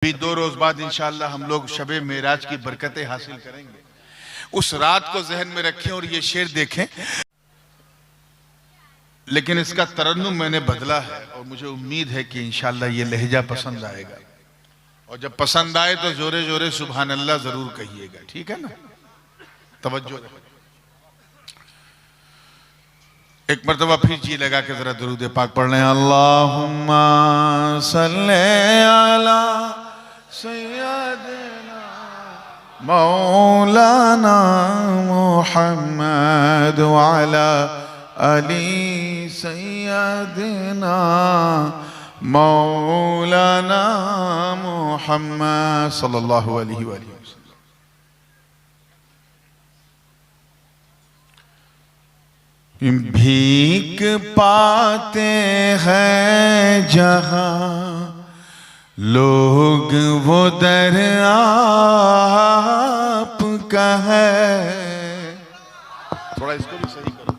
अभी 2 रोज बाद इंशाअल्लाह हम लोग शबे मेराज की बरकतें हासिल करेंगे। उस रात को जहन में रखें और ये शेर देखें। लेकिन इसका तरन्नुम मैंने बदला है और मुझे उम्मीद है कि इंशाअल्लाह ये लहजा पसंद आएगा, और जब पसंद आए तो जोरे जोरे सुभान अल्लाह जरूर कहिएगा, ठीक है ना? तवज्जो। एक मरतबा फिर जी लगा के जरा दुरूद पाक पढ़ लें। अल्लाहुम्मा सल्ले अला सय्यदना मौलाना मुहम्मद व अला अली सय्यदना मौलाना मुहम्मद सल्लल्लाहु अलैहि वसल्लम। भीख पाते हैं जहाँ लोग वो दर आपका है। थोड़ा इसको भी सही करो।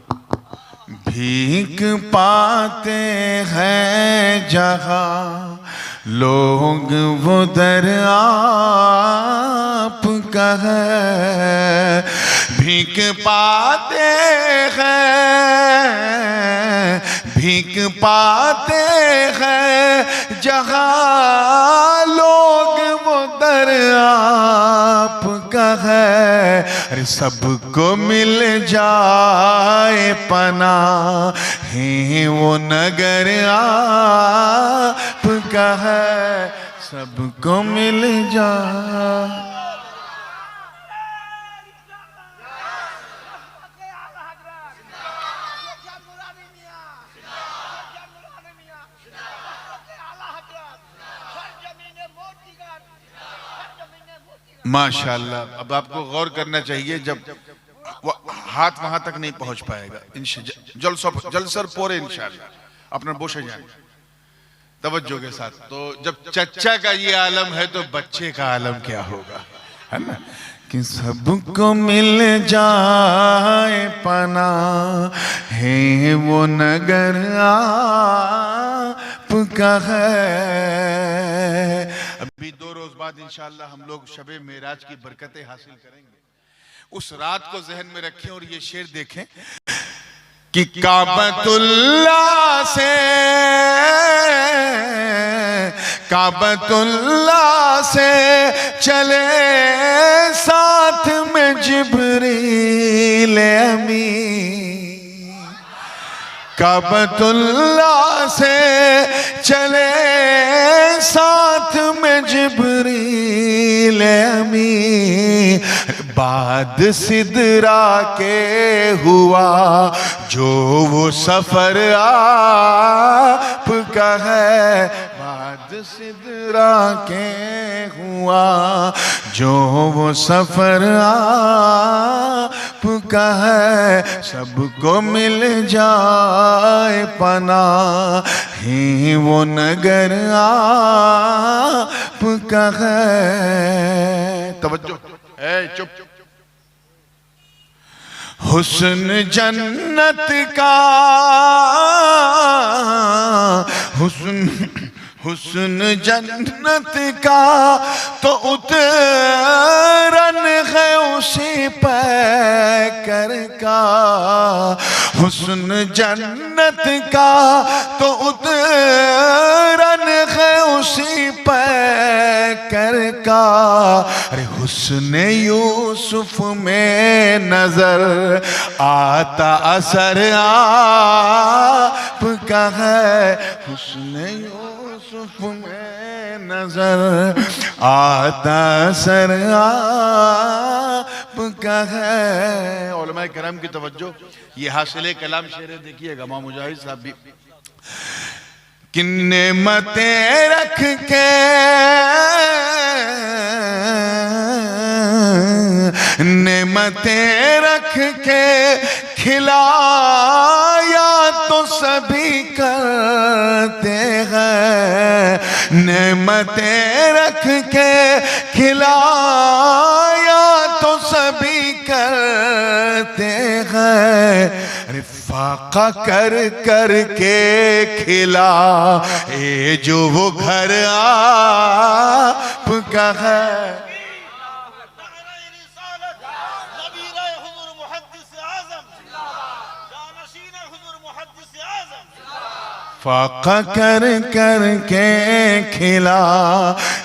भीख पाते हैं जहाँ लोग वो दर आपका है। भीख पाते हैं, भीख पाते हैं जहाँ लोग वो दर आपका है। अरे सबको मिल जाए पना है वो नगर आपका है। सबको मिल जाए। माशाअल्लाह। अब आपको गौर करना चाहिए, जब वो हाथ वहां तक नहीं पहुंच पाएगा। जलसर पोरे इंशाअल्लाह अपना बोशे जाए तवज्जो के साथ। तो जब चच्चा का ये आलम है तो बच्चे का आलम क्या होगा, है ना? कि सबको मिल जाए पना है वो नगर आपका है। अभी 2 रोज बाद इंशाअल्लाह हम लोग शबे मेराज की बरकतें हासिल करेंगे। उस रात को जहन में रखें और ये शेर देखें कि काबतुल्लाह से चले साथ में जिब्रील अमीन। काबतुल्लाह से चले साथ में जिब्रील अमीन। बाद सिदरा के हुआ जो वो सफर आपका है। बाद सिदरा के हुआ जो वो सफर आपका है। सबको मिल जाए पना ही वो नगर आपका है। तवज्जो है, चुप। हुस्न जन्नत का हुस्न जन्नत का तो उतरन है उसी पैकर का। हुस्न जन्नत का तो उतरन है उसी पैकर का। अरे हुस्न यूसुफ में नजर आता असर आपका है। हुस्न यूसुफ में नजर आता असर आपका है। उलमा करम की तवज्जो। ये हासिले कलाम शेर देखिएगा इमाम मुजाहिद साहब भी। कि नेमतें रख के नेमतें रख के खिलाया तो सभी करते हैं। नेमतें रख के खिलाया तो सभी करते हैं। अरे फाका कर कर के खिला ए जो वो घर आप का है। फाका कर कर के खिला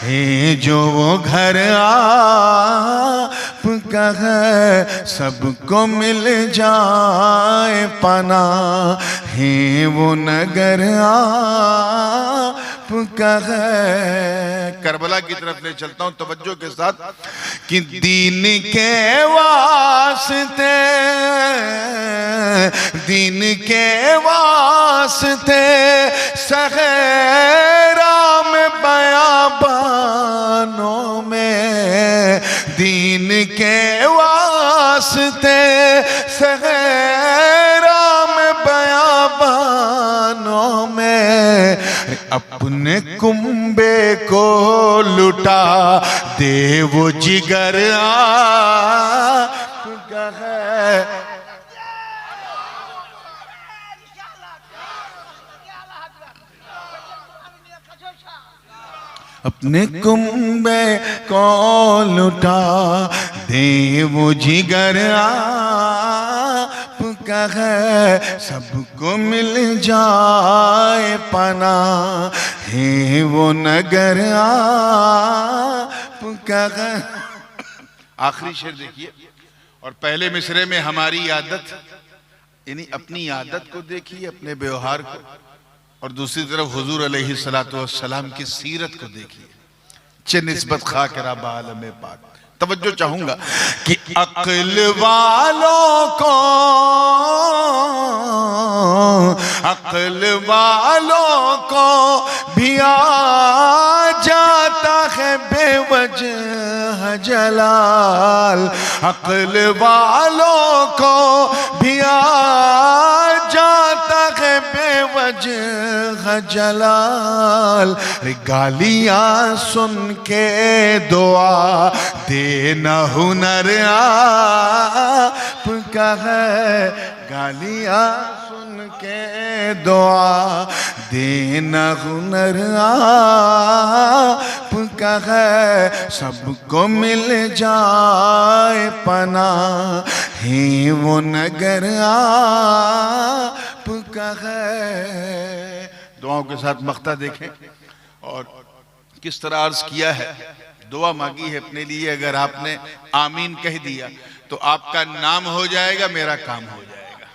है जो वो घर आपका है, सबको मिल जाए पना है वो नगर आपका है। करबला की तरफ ले चलता हूं तवज्जो के साथ कि दीन के वास्ते, दीन के वास्ते सहरा में बयाबानों में, दीन के वास्ते सहरा में बयाबानों में अपने कुंबे को लुटा दे वो जिगर आपका है। अपने कुंबे को लुटा दे वो जिगर आपका है, सबको मिल जाए पना है वो नगर आपका है। आखिरी शेर देखिए और पहले मिसरे में हमारी आदत यानी अपनी आदत को देखिए, अपने व्यवहार को, और दूसरी तरफ हुजूर अलैहिस्सलातु वस्सलाम की सीरत को देखिए। चे निस्बत खाकरा बालम पाक। तवज्जो चाहूंगा कि अक्ल वालों को, अक्ल वालों को भी आ जाता है बेवजह जलाल, अक्ल वालों को भी आ जाता है बेवजह जलाल। गालियां सुन के दुआ देना हुनर आपका है, गालियां सुन के दुआ देना हुनर आपका है, सबको मिल जाए पना है वो नगर आपका है। दुआओं के साथ मख्ता देखें और किस तरह अर्ज किया है, दुआ मांगी है अपने लिए। अगर आपने आमीन कह दिया तो आपका नाम हो जाएगा, मेरा काम हो जाएगा।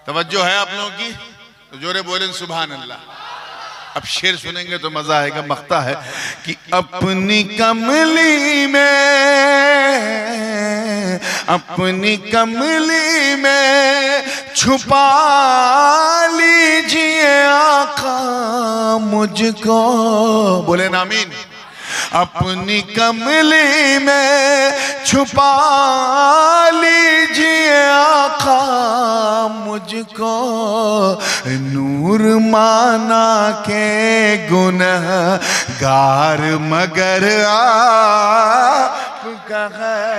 तवज्जो है आप लोगों की? तो जोरे बोलें सुभान अल्लाह। अब शेर सुनेंगे तो मजा आएगा। मख्ता है कि अपनी कमली में, अपनी कमली में छुपा लीजिए आका मुझको। बोले नामीन। अपनी कमली में छुपा लीजिए आका मुझको, नूर माना के गुनहगार मगर आपका है।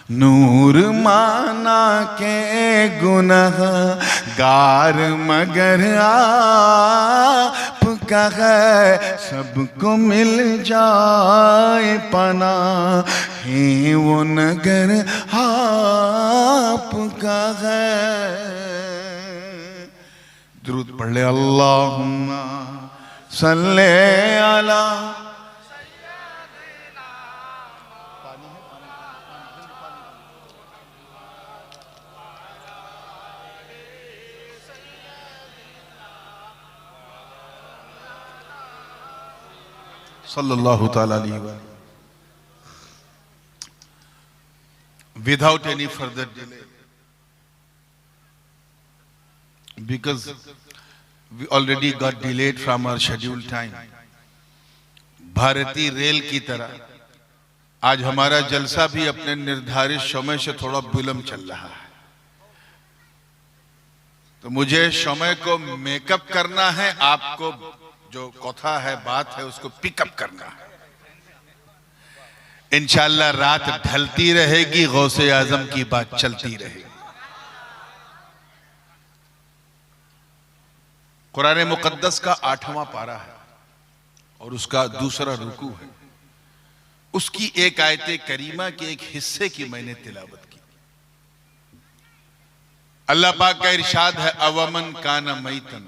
नूर माना के गुनहगार मगर आपका है, सबको मिल जाए पना है वो नगर आपका है। दुरूद पढ़ ले। अल्लाहुम्मा सल्ले अला sallallahu ta'ala alaihi wa sallam. Without any further delay, because we already got delayed from our scheduled time, भारतीय रेल की तरह आज हमारा जलसा भी अपने निर्धारित समय से थोड़ा विलंब चल रहा है। तो मुझे समय को मेकअप करना है, आपको जो कथा है, बात है, उसको पिकअप करना है। इंशाअल्लाह रात ढलती रहेगी, गौसे आजम की बात चलती रहेगी। कुरान मुकद्दस का 8वां पारा है और उसका दूसरा रुकू है। उसकी एक आयत करीमा के एक हिस्से की मैंने तिलावत की। अल्लाह पाक का इरशाद है, अवमन काना मैतन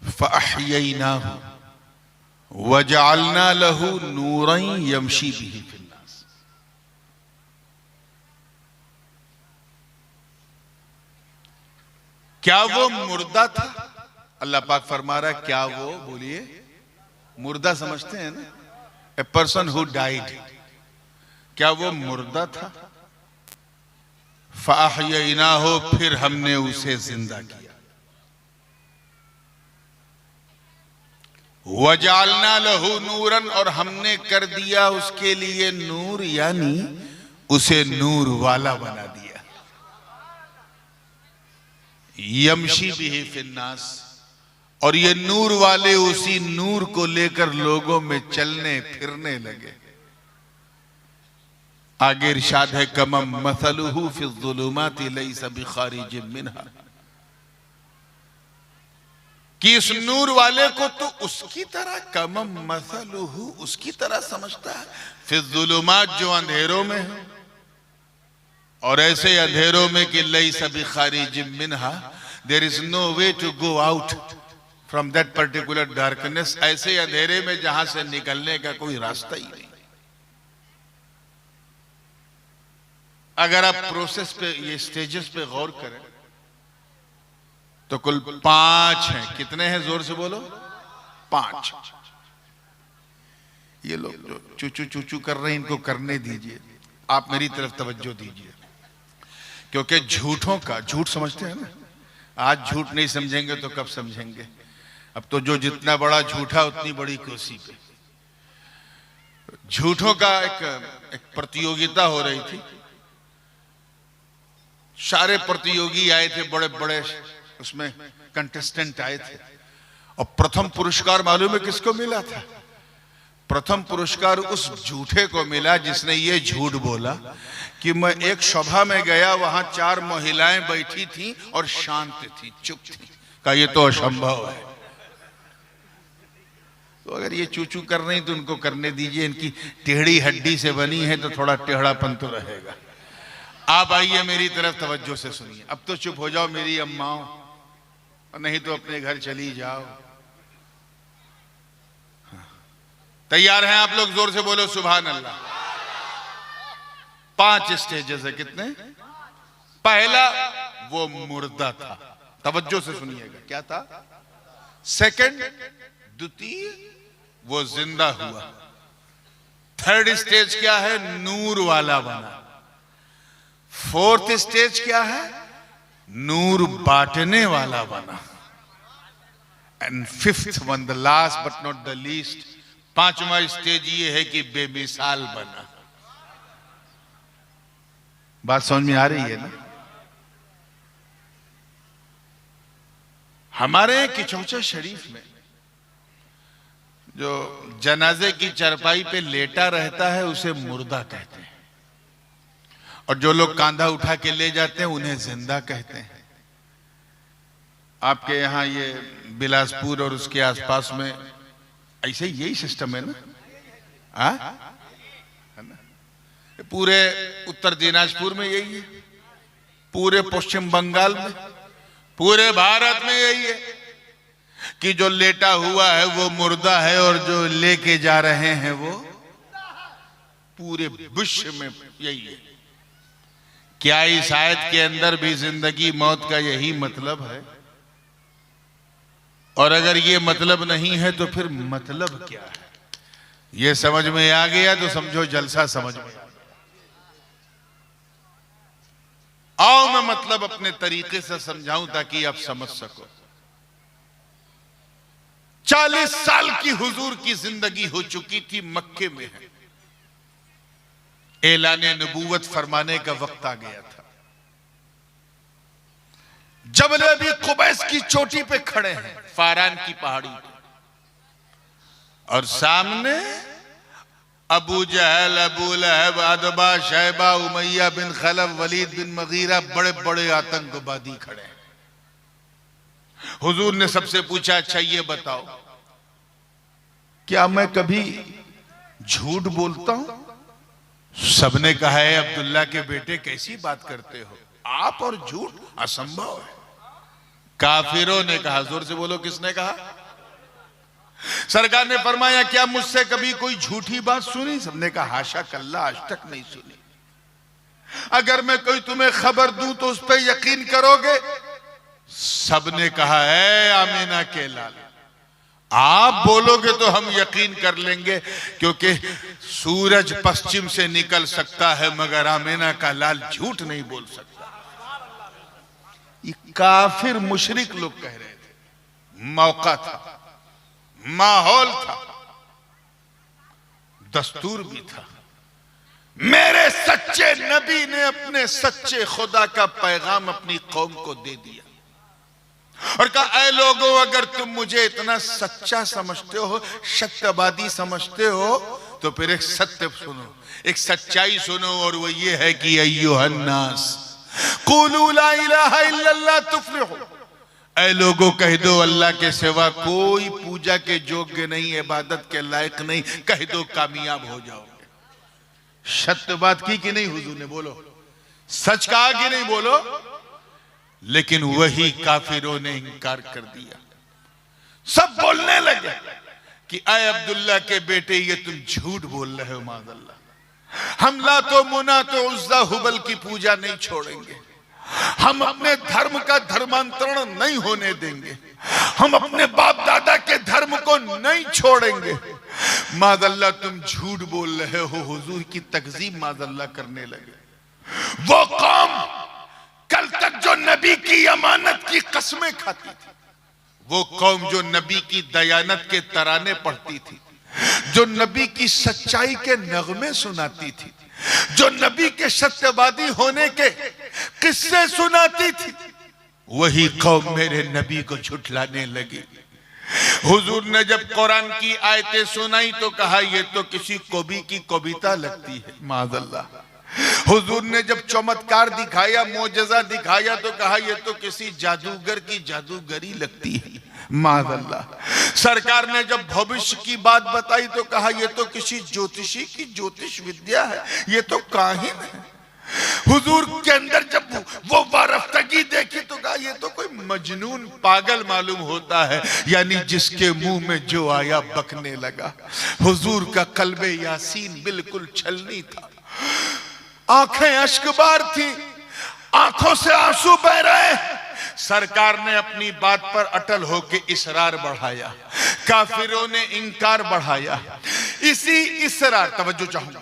फअहयैनाहु वजअलना लहू नूरन यमशी बिही फिन्नास। क्या वो मुर्दा था? अल्लाह पाक फरमा रहा है, क्या वो, बोलिए, मुर्दा समझते हैं ना, ए पर्सन हु डाइड, क्या वो मुर्दा था? फअहयैनाहु, फिर हमने उसे जिंदा किया। वजालना लहू नूरन, और हमने कर दिया उसके लिए नूर, यानी उसे नूर वाला बना दिया। यमशी बिही फिन्नास, और ये नूर वाले उसी नूर को लेकर लोगों में चलने फिरने लगे। आगे इरशाद है, कमम मसलुहु फिज़्ज़ुलुमाति लैसा बिखारिजिम मिन्हा, कि इस नूर वाले को तो उसकी तरह, कमम मसलुहु, उसकी तरह समझता है, फिज़्ज़ुलुमात, जो अंधेरों में है, और ऐसे अंधेरों में कि लैसा बिखारिजिम मिन्हा, there is no way to go out from that particular darkness, ऐसे अंधेरे में जहां से निकलने का कोई रास्ता ही नहीं। अगर आप प्रोसेस पे, ये स्टेजेस पे गौर करें तो कुल 5 हैं। कितने हैं? जोर से बोलो। 5। ये लोग जो चूचू चूचू कर रहे हैं, इनको करने दीजिए, आप मेरी तरफ तवज्जो दीजिए, क्योंकि झूठों का, झूठ समझते हैं ना, आज झूठ नहीं समझेंगे तो कब समझेंगे? अब तो जो जितना बड़ा झूठा उतनी बड़ी कोसी पे। झूठों का एक प्रतियोगिता हो रही थी, सारे प्रतियोगी आए थे, बड़े बड़े उसमें कंटेस्टेंट आए थे, और प्रथम पुरस्कार मालूम है किसको मिला था? प्रथम पुरस्कार उस झूठे को मिला जिसने ये झूठ बोला कि मैं एक सभा में गया, वहां 4 महिलाएं बैठी थी और शांत थी, चुप थी। कहा ये तो असंभव है। तो अगर ये चूचू कर रही तो उनको करने दीजिए, इनकी टेढ़ी हड्डी से बनी है तो थोड़ा टेढ़ापन तो रहेगा। आप आइए मेरी तरफ तवज्जो से सुनिए। अब तो चुप हो जाओ मेरी अम्माओं, नहीं तो अपने घर चली जाओ। तैयार हैं आप लोग? जोर से बोलो सुभान अल्लाह। 5 स्टेजेस है। कितने? पहला, वो मुर्दा था, तवज्जो से सुनिएगा, क्या था? सेकंड, द्वितीय, वो जिंदा हुआ। थर्ड स्टेज क्या है? नूर वाला बना। फोर्थ स्टेज क्या है? नूर बांटने वाला बना। And fifth one, the last but not the least, 5वां स्टेज ये है कि बेमिसाल बना। बात समझ में आ रही है ना? हमारे किचौचा शरीफ में जो जनाजे की चरपाई पे लेटा रहता है उसे मुर्दा कहते हैं, और जो लोग कांधा उठा के ले जाते हैं उन्हें जिंदा कहते हैं। आपके यहाँ ये बिलासपुर और उसके आसपास में ऐसे यही सिस्टम है ना? है ना? पूरे उत्तर दिनाजपुर में यही है, पूरे पश्चिम बंगाल में, पूरे भारत में यही है कि जो लेटा हुआ है वो मुर्दा है और जो लेके जा रहे हैं वो, पूरे विश्व में यही है। क्या इस आयत के अंदर भी जिंदगी मौत का यही मतलब है? और अगर ये मतलब नहीं है तो फिर मतलब क्या है? ये समझ में आ गया तो समझो जलसा समझ में आ गया। आओ मैं मतलब अपने तरीके से समझाऊं ताकि आप समझ सको। 40 साल की हुजूर की जिंदगी हो चुकी थी, मक्के में है, ऐलाने नबूवत फरमाने का वक्त आ गया था। जबल अबी कुबैस की चोटी पे खड़े हैं, फारान की पहाड़ी पे, और सामने अबू जहल, अबू लहब, अदबा, शैबा, उमैया बिन खलफ, वलीद बिन मगीरा, बड़े बड़े आतंकवादी खड़े हैं। हुजूर ने सबसे पूछा, अच्छा ये बताओ, क्या मैं कभी झूठ बोलता हूं? सबने कहा है अब्दुल्ला के बेटे कैसी बात करते हो, आप और झूठ असंभव है। काफिरों ने कहा, जोर से बोलो, किसने कहा? सरकार ने फरमाया, क्या मुझसे कभी कोई झूठी बात सुनी? सबने कहा हाशा कल्ला, आज तक नहीं सुनी। अगर मैं कोई तुम्हें खबर दूं तो उस पर यकीन करोगे? सबने कहा है आमीना के लाल, आप बोलोगे तो हम यकीन कर लेंगे, क्योंकि सूरज पश्चिम से निकल सकता है मगर आमीना का लाल झूठ नहीं बोल सकता। ये काफिर मुशरिक लोग कह रहे थे। मौका था, माहौल था, दस्तूर भी था। मेरे सच्चे नबी ने अपने सच्चे खुदा का पैगाम अपनी कौम को दे दिया और कहा, ऐ लोगों, अगर तुम मुझे इतना सच्चा समझते हो, सत्यवादी समझते हो, तो फिर एक सत्य सुनो, एक सच्चाई सुनो, और वो ये है कि अय्युहन्नास क़ूलू ला इलाहा इल्लल्लाह तुफ्लिहू। ऐ लोगों, कह दो अल्लाह के सिवा कोई पूजा के योग्य नहीं, इबादत के लायक नहीं, कह दो कामयाब हो जाओगे। सत्य बात की कि नहीं हुजूर ने? बोलो, सच कहा कि नहीं? बोलो। लेकिन वही काफिरों ने इनकार कर दिया। सब बोलने लगे कि ऐ अब्दुल्ला के बेटे, ये तुम झूठ बोल रहे हो, माज़अल्लाह। हम ला तो मुना तो उज़्ज़ा हुबल की पूजा नहीं छोड़ेंगे, हम अपने धर्म का धर्मांतरण नहीं होने देंगे, हम अपने बाप दादा के धर्म को नहीं छोड़ेंगे। माज़अल्लाह, तुम झूठ बोल रहे हो। हुजूर की तकज़ीब माज़अल्लाह करने लगे। वो कौम कल तक जो नबी की अमानत की कसमें खाती थी, वो कौम जो नबी की दयानत के तराने पढ़ती थी, जो नबी की सच्चाई के नगमे सुनाती थी, जो नबी के सत्यवादी होने के किस्से सुनाती थी, वही कौम मेरे नबी को झुठलाने लगी। हुजूर ने जब कुरान की आयतें सुनाई तो कहा, ये तो किसी कवि की कविता लगती है, माज़अल्लाह। हुजूर ने जब चमत्कार दिखाया, मोजज़ा दिखाया, तो कहा ये तो किसी जादूगर की जादूगरी लगती है, माज़अल्लाह। सरकार ने जब भविष्य की बात बताई तो कहा ये तो किसी ज्योतिषी की ज्योतिष विद्या है, ये तो काहिन है। हुजूर के अंदर जब वो वारफ्तगी देखी तो कहा ये तो कोई मजनून पागल मालूम होता है, यानी जिसके मुंह में जो आया बकने लगा। हुजूर का कल्बे यासीन बिल्कुल छलनी था, आंखें अश्कबार थी, आंखों से आंसू बह रहे। सरकार ने अपनी बात पर अटल होकर इसरार बढ़ाया, काफिरों ने इंकार बढ़ाया। इसी इसरार, तवज्जो चाहूंगा,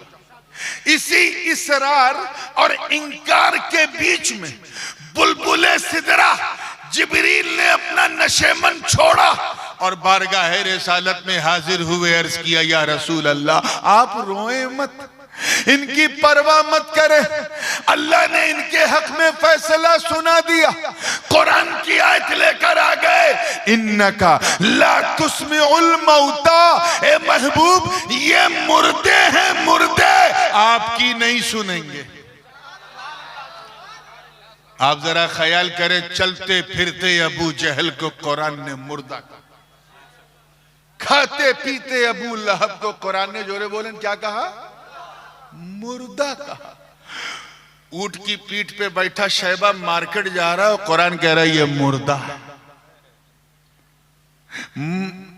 इसी इसरार और इंकार के बीच में बुलबुले सिदरा जिब्रील ने अपना नशेमन छोड़ा और बारगाह रिसालत में हाजिर हुए। अर्ज किया, या रसूल अल्लाह, आप रोए मत, इनकी परवाह मत करे, अल्लाह ने इनके हक में फैसला सुना दिया। कुरान की आयत लेकर आ गए, इन्नका ला तुस्मिउल मौता। ए महबूब, ये मुर्दे हैं, मुर्दे, आपकी नहीं सुनेंगे। आप जरा ख्याल करें, चलते फिरते अबू जहल को कुरान ने मुर्दा कहा, खाते पीते अबू लहब को कुरान ने जोरे बोले क्या कहा? मुर्दा कहा। ऊंट की पीठ पे बैठा शैबा मार्केट जा रहा है, कुरान कह रहा है ये मुर्दा।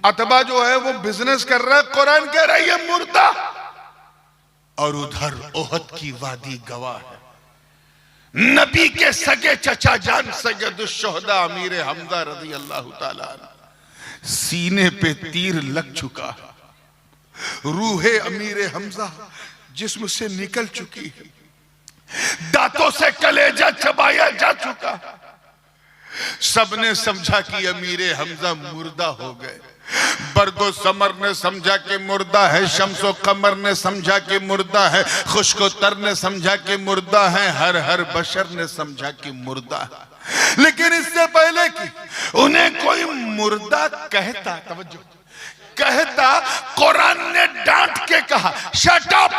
अतबा जो है वो बिजनेस कर रहा है, कुरान कह रहा है ये मुर्दा। और उधर ओहद की वादी गवाह है, नबी के सगे चचा जान सैयदुश्शुहदा अमीर हमजा रज़ी अल्लाह ताला अन्हु सीने पे तीर लग चुका है, रूहे अमीर हमजा जिस्म से निकल चुकी है, दांतों से कलेजा चबाया जा चुका। सबने समझा कि अमीर हमजा मुर्दा हो गए। बरगो समर ने समझा कि मुर्दा है, शम्सो कमर ने समझा कि मुर्दा है, खुश्को तर ने समझा कि मुर्दा है, हर बशर ने समझा कि मुर्दा है। लेकिन इससे पहले कि उन्हें कोई मुर्दा कहता, तवज्जो, कहता, कुरान ने डांट के कहा, शट अप,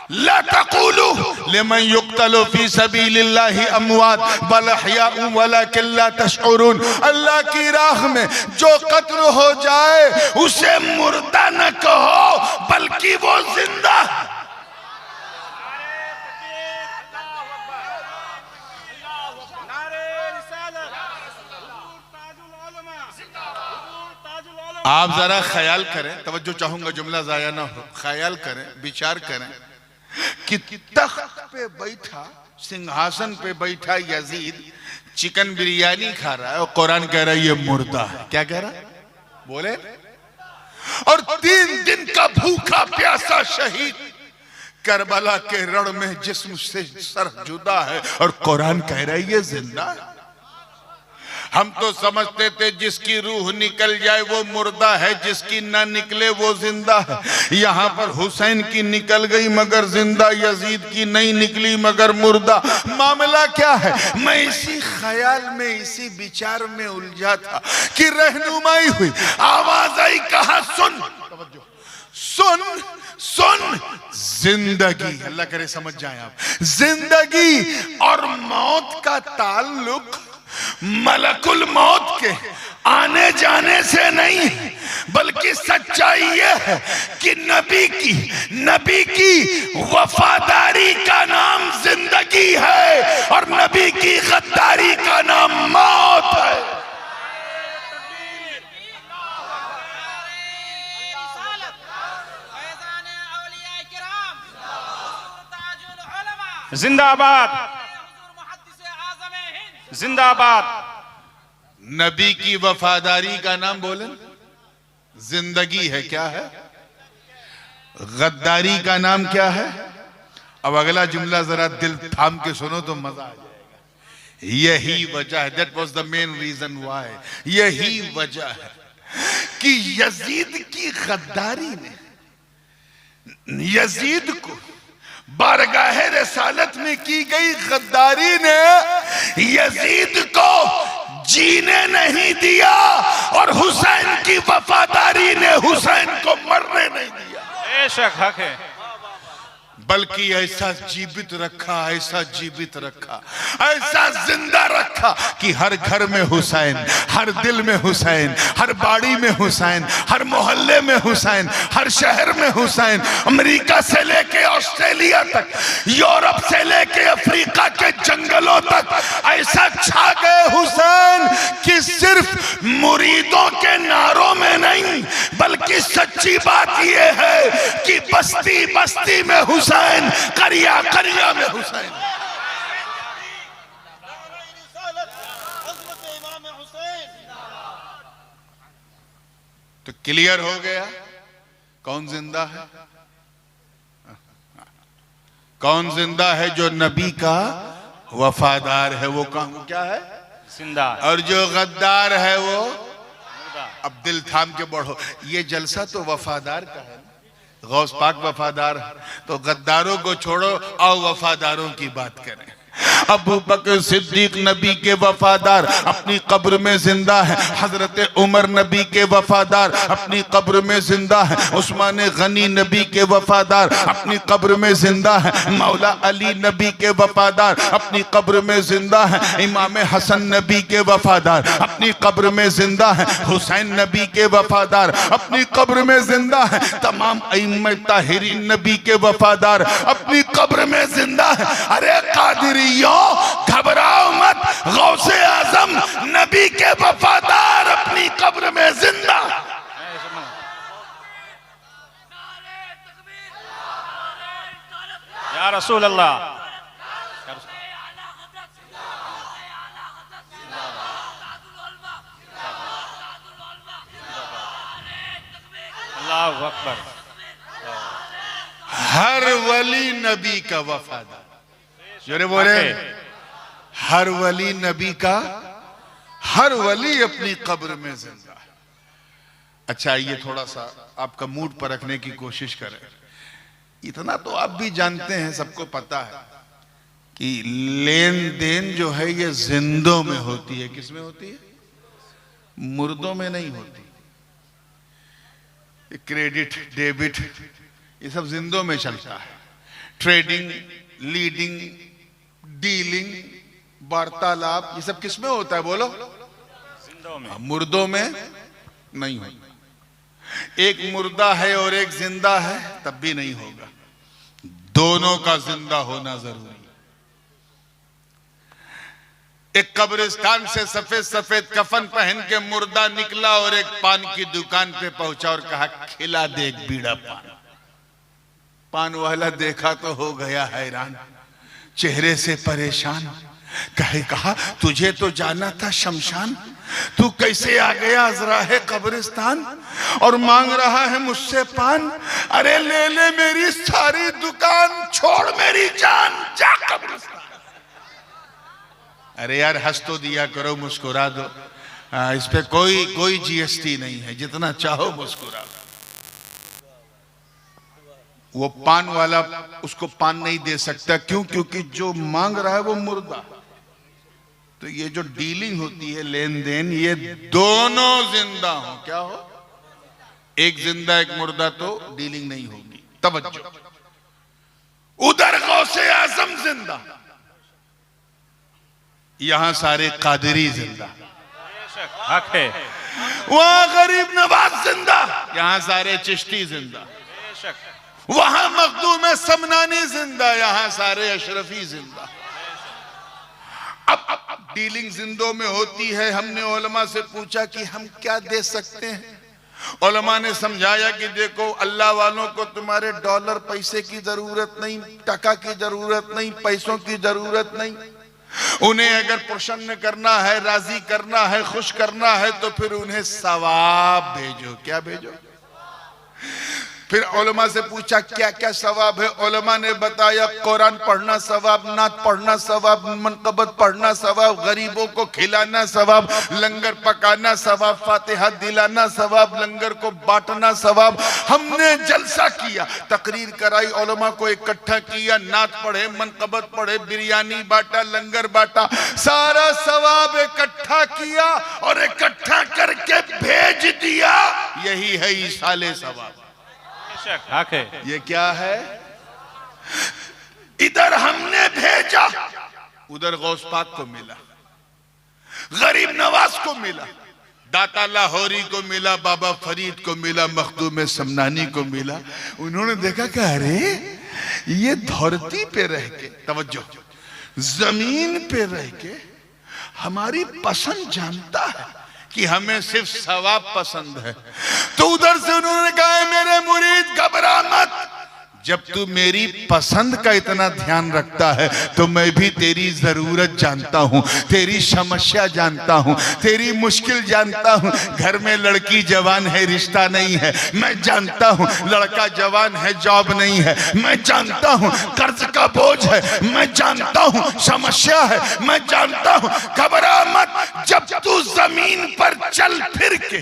ला तक़ूलू लिमन युक़्तलु फी सबीलिल्लाहि अमवात बल अहयाउ वलाकिन ला तशऊरून। अल्लाह की राह में जो कत्ल हो जाए उसे मुर्दा न कहो बल्कि वो जिंदा। आप जरा ख्याल करें, तवज्जो चाहूंगा, जुमला जाया ना हो, ख्याल करें, विचार करें कि तख्त पे बैठा, सिंहासन पे बैठा यजीद चिकन बिरयानी खा रहा है और कुरान कह रहा है ये मुर्दा है। क्या कह रहा है बोले? और 3 दिन का भूखा प्यासा शहीद करबला के रण में जिस्म से सर जुदा है और कुरान कह रहा है ये जिंदा है। हम तो समझते थे जिसकी रूह निकल जाए वो मुर्दा है, जिसकी ना निकले वो जिंदा है। यहाँ पर हुसैन की निकल गई मगर जिंदा, यजीद की नहीं निकली मगर मुर्दा। मामला क्या है? मैं इसी ख्याल में, इसी विचार में उलझा था कि रहनुमाई हुई, आवाज आई, कहा सुन सुन सुन, जिंदगी, अल्लाह करे समझ जाए आप, जिंदगी और मौत का ताल्लुक मलकुल मौत के आने जाने से नहीं, बल्कि सच्चाई यह है कि नबी की वफादारी का नाम जिंदगी है और नबी की गद्दारी का नाम मौत है। जिंदाबाद जिंदाबाद। नबी की वफादारी का नाम बोले जिंदगी है। क्या है? गद्दारी का नाम क्या है? अब अगला जुमला जरा दिल थाम के सुनो तो मजा आ जाएगा। यही वजह है, that was the main reason why, यही वजह है कि यजीद की गद्दारी ने यजीद को, बारगाह रसालत में की गई गद्दारी ने यजीद को जीने नहीं दिया और हुसैन की वफादारी ने हुसैन को मरने नहीं दिया। बेशक हक है, बल्कि ऐसा जीवित रखा, ऐसा जीवित रखा, ऐसा जिंदा रखा कि हर घर में हुसैन, हर दिल में हुसैन, हर बाड़ी में हुसैन, हर मोहल्ले में हुसैन, हर शहर में हुसैन, अमेरिका से लेके ऑस्ट्रेलिया तक, यूरोप से लेके अफ्रीका के जंगलों तक ऐसा छा गए हुसैन कि सिर्फ मुरीदों के नारों में नहीं, बल्कि सच्ची बात यह है कि बस्ती बस्ती में हुसैन, करिया करिया में हुसैन। तो क्लियर हो गया कौन जिंदा है? कौन जिंदा है? जो नबी का वफादार है वो कौन? क्या है? जिंदा। और जो गद्दार है वो, अब दिल थाम के बढ़ो, ये जलसा तो वफादार का है, गौस पाक वफादार, तो गद्दारों को छोड़ो और वफादारों की बात करें। अबू बकर सिद्दीक नबी के वफादार अपनी कब्र में जिंदा है। हजरत उमर नबी के वफादार अपनी कब्र में जिंदा है। उस्मान गनी नबी के वफादार अपनी कब्र में जिंदा है। मौला अली नबी के वफादार अपनी कब्र में जिंदा है। इमाम हसन नबी के वफादार अपनी कब्र में जिंदा है। हुसैन नबी के वफादार अपनी कब्र में जिंदा है। तमाम अइम्मा ताहिरीन नबी के वफादार अपनी कब्र में जिंदा है। अरे कादिरी घबराओ मत, गौसे आजम नबी के वफादार अपनी कब्र में जिंदा। या रसूल अल्लाह, अल्लाहु अकबर। हर वली नबी का वफादार, जोरे बोले, हर वली नबी का, हर वली अपनी कब्र में जिंदा है। अच्छा, ये थोड़ा सा आपका मूड पर रखने की कोशिश करें। इतना तो आप भी जानते हैं, सबको पता है कि लेन देन जो है ये जिंदों में होती है। किस में होती है? मुर्दों में नहीं होती। क्रेडिट, डेबिट, ये सब जिंदों में चलता है। ट्रेडिंग, लीडिंग, डीलिंग, वार्तालाप, ये सब किसमें होता है बोलो? जिंदों में। मुर्दों में नहीं होगा। एक मुर्दा है और एक जिंदा है तब भी नहीं होगा, दोनों का जिंदा होना जरूरी। एक कब्रिस्तान से सफेद सफेद कफन पहन के मुर्दा निकला और एक पान की दुकान पे पहुंचा और कहा खिला दे एक बीड़ा पान। पान वाला देखा तो हो गया हैरान, चेहरे से परेशान। कहा तुझे तो जाना था शमशान, तू कैसे आ गया अजराहे कब्रिस्तान और मांग रहा है मुझसे पान? अरे ले ले मेरी सारी दुकान, छोड़ मेरी जान, जा कब्रिस्तान। अरे यार हंस तो दिया करो, मुस्कुरा दो। इस पे कोई जीएसटी नहीं है, जितना चाहो मुस्कुरा। वो पान वाला उसको पान नहीं दे सकता, क्यों? क्योंकि जो मांग रहा है वो मुर्दा। तो ये जो डीलिंग होती है, लेन देन, ये दोनों जिंदा हो। क्या हो? एक जिंदा एक मुर्दा तो डीलिंग नहीं होगी। तवज्जो, उधर गौसे आजम जिंदा, यहां सारे कादरी जिंदा। हक है। वहां गरीब नवाज जिंदा, यहां सारे चिश्ती जिंदा। वहां मखदूम समनानी जिंदा, यहां सारे अशरफी जिंदा। अब डीलिंग जिंदों में होती है। हमने उलमा से पूछा कि हम क्या दे सकते हैं। उलमा ने समझाया कि देखो, अल्लाह वालों को तुम्हारे डॉलर पैसे की जरूरत नहीं, टका की जरूरत नहीं, पैसों की जरूरत नहीं। उन्हें अगर प्रसन्न करना है, राजी करना है, खुश करना है, तो फिर उन्हें सवाब भेजो। क्या भेजो? फिर उलमा से पूछा क्या क्या सवाब है। उलमा ने बताया कुरान पढ़ना सवाब, नात पढ़ना सवाब, मनकबत पढ़ना सवाब, गरीबों को खिलाना सवाब, लंगर पकाना सवाब, फातिहा दिलाना सवाब, लंगर को बांटना सवाब। हमने जलसा किया, तकरीर कराई, उलमा को इकट्ठा किया, नात पढ़े, मनकबत पढ़े, बिरयानी बांटा, लंगर बांटा, सारा सवाब इकट्ठा किया और इकट्ठा करके भेज दिया। यही है ईसाले सवाब। ये क्या है? इधर हमने भेजा, उधर गौस पाक को मिला, गरीब नवाज को मिला, दाता लाहौरी को मिला, बाबा फरीद को मिला, मखदूम समनानी को मिला। उन्होंने देखा कि अरे ये धरती पे रह के, तवज्जो, जमीन पे रह के हमारी पसंद जानता है कि हमें सिर्फ सवाब पसंद है। तो उधर से उन्होंने कहा मेरे मुरीद घबरा मत, जब तू मेरी पसंद का इतना ध्यान रखता है तो मैं भी तेरी जरूरत जानता हूँ, तेरी समस्या जानता हूँ, तेरी मुश्किल जानता हूँ। घर में लड़की जवान है, रिश्ता नहीं है, मैं जानता हूँ। लड़का जवान है, जॉब नहीं है, मैं जानता हूँ। कर्ज का बोझ है, मैं जानता हूँ। समस्या है, मैं जानता हूँ। घबरा मत, जब तू जमीन पर चल फिर के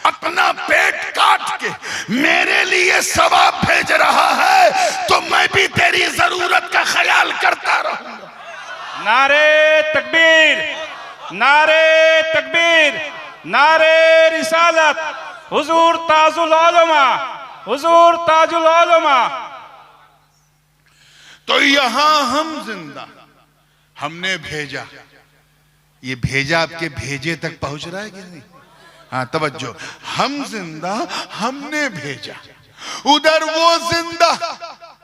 अपना पेट काट के मेरे लिए सवाब भेज रहा है, तो मैं भी तेरी जरूरत का ख्याल करता रहूंगा। नारे तकबीर, नारे तकबीर, नारे रिसालत, हुजूर ताजुल उलमा, हुजूर ताजुल उलमा। तो यहां हम जिंदा, हमने भेजा। ये भेजा आपके भेजे तक पहुंच रहा है कि नहीं? हाँ तवज्जो, हम जिंदा, हमने भेजा। उधर वो जिंदा,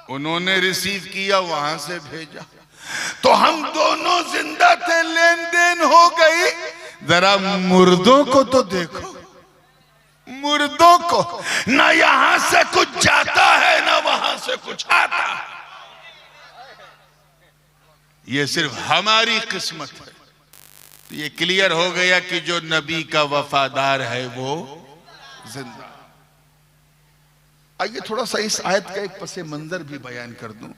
उन्होंने रिसीव किया, वहां से भेजा। तो हम दोनों जिंदा थे, लेन देन हो गई। जरा मुर्दों को तो देखो, मुर्दों को ना यहां से कुछ जाता है ना वहां से कुछ आता है। ये सिर्फ हमारी किस्मत है। तो ये क्लियर हो गया कि जो नबी का वफादार है वो जिंदा। आइए थोड़ा सा इस आयत का एक पसे मंजर भी बयान कर दूं।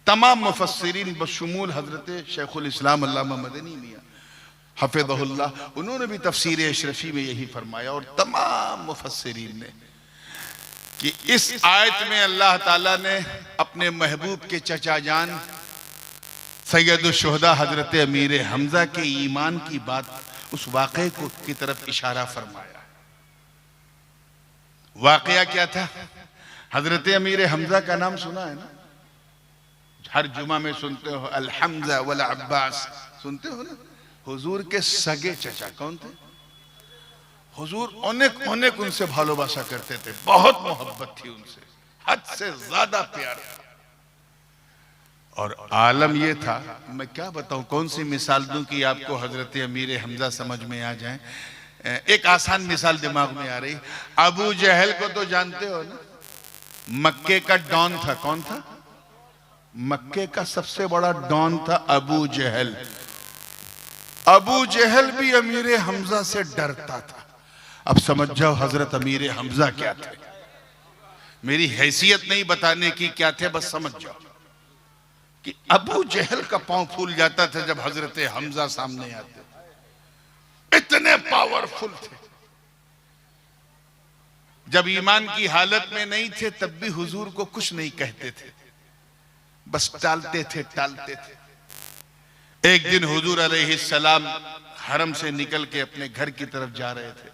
तमाम मुफस्सिरीन बशुमूल हजरत शेखुल इस्लाम अल्लामा मदनी मियां हफिज़हुल्लाह, उन्होंने भी तफसीर अशरफी में यही फरमाया, और तमाम मुफस्सिरीन ने, कि इस आयत में अल्लाह ताला ने अपने महबूब के चचा जान सैयदुल शुहदा हजरत अमीर हमजा के ईमान की बात, उस वाक़े को की तरफ इशारा फरमाया। वाक़या क्या था? हजरत अमीर हमजा का नाम सुना है ना, हर जुमा में सुनते हो अल हमजा वल अब्बास, सुनते हो ना। हुजूर के सगे चचा कौन थे? हुजूर अनेक अनेक उनसे भालोबासा करते थे, बहुत मोहब्बत थी उनसे, हद से ज्यादा प्यार था। और आलम ये था, मैं क्या बताऊं, कौन सी मिसाल दूं कि आपको हजरत अमीर हमजा समझ में आ जाए। एक आसान मिसाल दिमाग में आ रही, अबू जहल को तो जानते हो ना, मक्के का डॉन था। कौन था? मक्के का सबसे बड़ा डॉन था अबू जहल। अबू जहल भी अमीर हमजा से डरता था। अब समझ जाओ हजरत अमीर हमजा क्या थे। मेरी हैसियत नहीं बताने की क्या थे, बस समझ जाओ कि अबू जहल का पांव फूल जाता था जब हजरत हमजा सामने आते, इतने पावरफुल थे। जब ईमान की हालत में नहीं थे तब भी हुजूर को कुछ नहीं कहते थे, बस टालते थे। एक दिन हुजूर अलैहिस्सलाम हरम से निकल के अपने घर की तरफ जा रहे थे।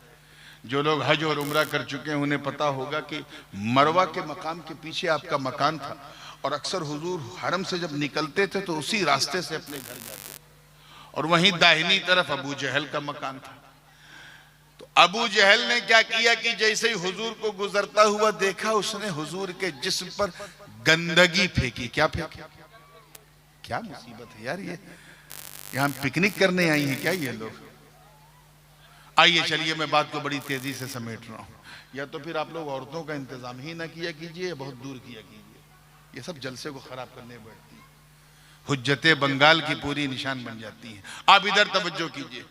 जो लोग हज और उम्रा कर चुके हैं उन्हें पता होगा कि मरवा के मकाम के पीछे आपका मकान था, और अक्सर हुजूर हरम से जब निकलते थे तो उसी रास्ते से अपने घर जाते, और वहीं दाहिनी तरफ अबू जहल का मकान था। तो अबू जहल ने क्या किया कि जैसे ही हुजूर को गुजरता हुआ देखा, उसने हुजूर के जिस्म पर गंदगी फेंकी। क्या फेंकी? क्या मुसीबत है यार, ये यहां पिकनिक करने आई हैं क्या ये लोग? आइए चलिए, मैं बात को बड़ी तेजी से समेट रहा हूं। या तो फिर आप लोग औरतों का इंतजाम ही ना किया कीजिए, बहुत दूर किया कीजिए, ये सब जलसे को खराब करने बैठती है, हुज्जते बंगाल की पूरी निशान बन जाती है। आप इधर तवज्जो कीजिए।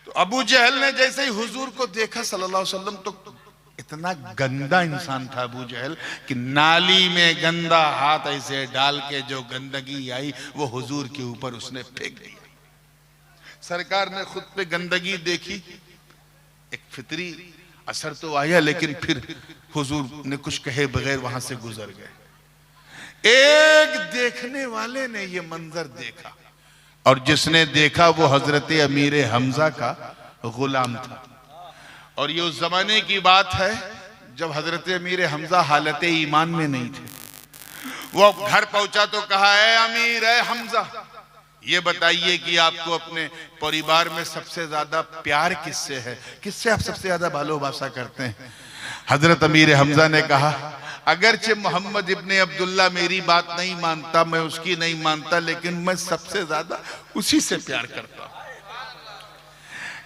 तो अबू जहल ने जैसे ही हुजूर को देखा सल्लल्लाहु अलैहि वसल्लम, तो इतना गंदा इंसान था अबू जहल कि नाली में गंदा हाथ ऐसे डाल के जो गंदगी आई वो हुजूर के ऊपर उसने फेंक दी। सरकार ने खुद पे गंदगी देखी, एक फितरी असर तो आया, लेकिन फिर हुजूर ने कुछ कहे बगैर वहां से गुजर गए। एक देखने वाले ने ये मंजर देखा, और जिसने देखा वो हजरत अमीर हमजा का गुलाम था। और ये उस जमाने की बात है जब हजरत अमीर हमजा हालत ईमान में नहीं थे। वो घर पहुंचा तो कहा, है अमीर है हमजा, ये बताइए कि आपको अपने परिवार में सबसे ज्यादा प्यार किससे है, किससे आप सबसे ज्यादा भालोबासा करते हैं? हजरत अमीर हमजा ने कहा, अगरचे मोहम्मद इब्ने अब्दुल्ला मेरी बात नहीं मानता, मैं उसकी नहीं मानता, लेकिन मैं सबसे ज्यादा उसी से प्यार करता हूं।